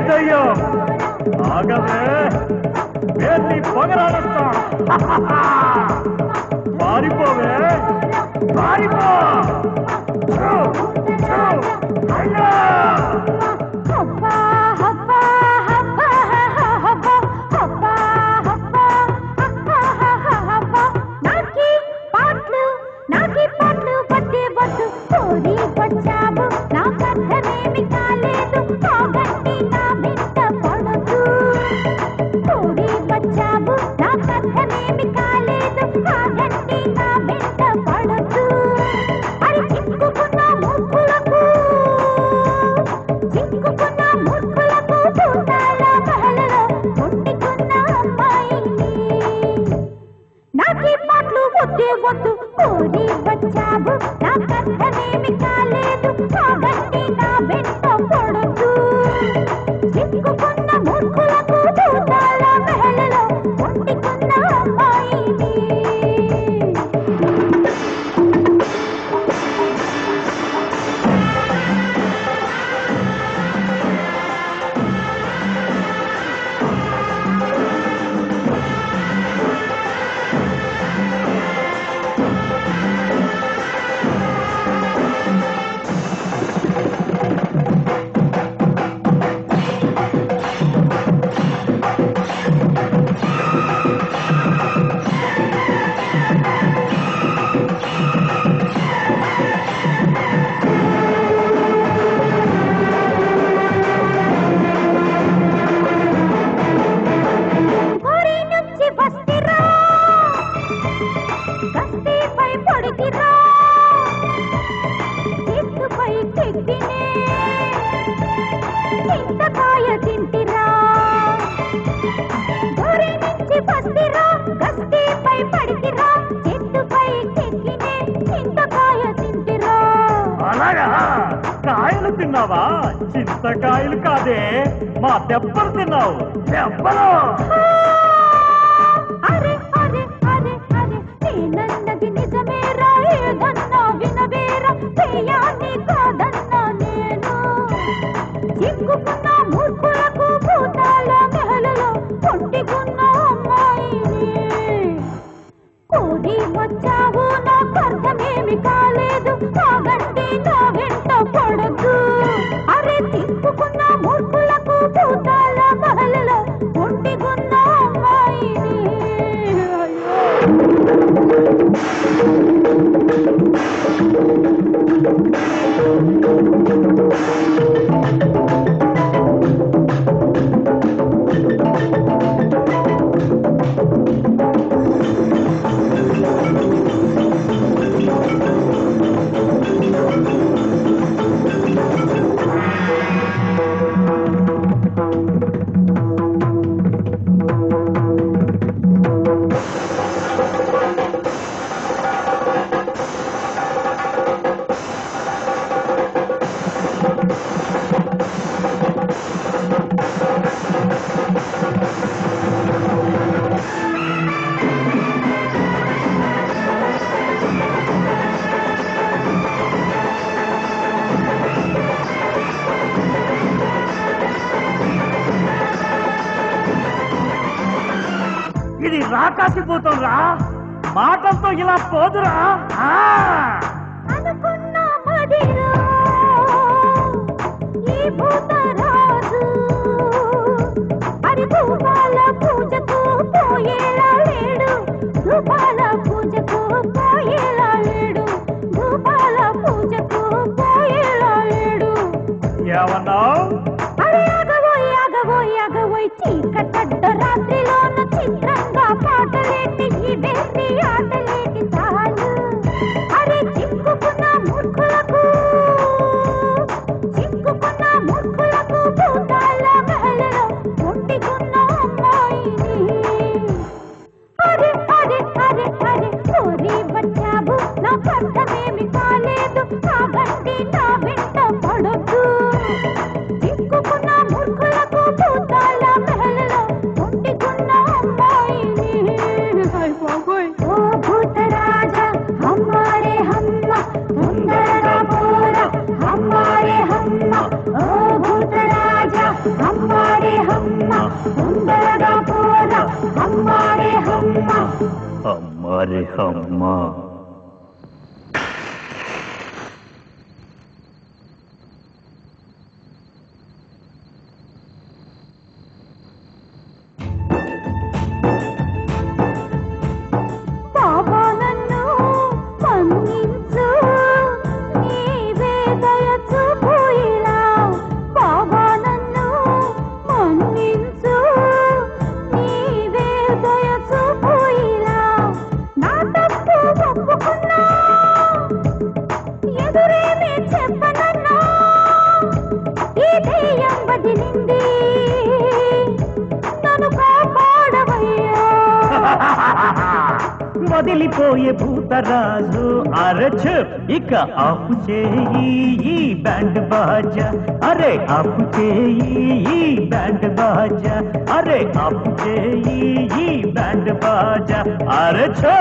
దయ్యం ఆగవే వేసి పొగరాడస్తా పారిపోవే పారిపో కాయలు తిన్నావా? చింతకాయలు కాదే, మా దెబ్బలు తిన్నావు. దెబ్బలు నేనన్నది నిజమేరా, ఏదన్నా వినవేరా, చేయాలి కాదన్నా నేను. చిక్కుకున్న మూర్ఖులకు భూతాల మెహలలో పొంటికున్న అమ్మాయిని కోరి వచ్చావు, నాకు అర్థమేమి కాలేదు. కాగండి నా వెంట పడద్దు. అరే చిక్కుకున్న మూర్ఖులకు భూతాల మెహలలో పొంటికున్న అమ్మాయిని. ఇది రాకాసిపోతుందిరా, మాటలతో ఇలా పోదురా. అనుకున్న మదిలో ఈ భూతరాజు అరి భూపాల పూజకు పోయేలా లేడు. భూపాల పూజకు పోయేలా లేడు. భూపాల పూజకు పోయేలా లేడు. ఏమన్నావు? అరే ఆగబోయి ఆగబోయి ఆగబోయి చీకటడ్డ రాత్రిలోన చిత్రంగా పాటలేటి ఈ వేసి ఆటలేటి చాలు. అరే చిక్కుకున్న మూర్ఖులకు భూతాల మెహలలో పొంటికున్న అమ్మాయిని. అరే అరే అరే అరే కోరి వచ్చావు, నాకు అర్థమేమి కాలేదు. కాగండి నా వెంట పడొద్దు. చిక్కుకున్న మూర్ఖులకు భూతాల మెహలలో పొంటికున్న అమ్మాయిని. ఓ భూతరాజా హమ్మారే హమ్మ, తొందరగా పోరా హమ్మారే హమ్మ. ఓ భూతరాజా హమ్మ అమ్మారే అమ్మా బాబా నన్ను మన్నించు నీవే దయ చూపు ఇలా బాబా నన్ను మన్నించు నీవే దయ చూపు ఇలా నా తప్పు ఒప్పుకున్నా ఎదురేమీ చెప్పనన్నా ఈ దెయ్యం వదిలింది నన్ను కాపాడవయ్యా వదిలిపోయే భూతరాజు అరచు ఇక ఆపు చేయి ఈ బ్యాండ్ బాజా అరే ఆపు చేయి ఈ బ్యాండ్ బాజా అరే ఆపు చేయి ఈ బ్యాండ్ బాజా అరచు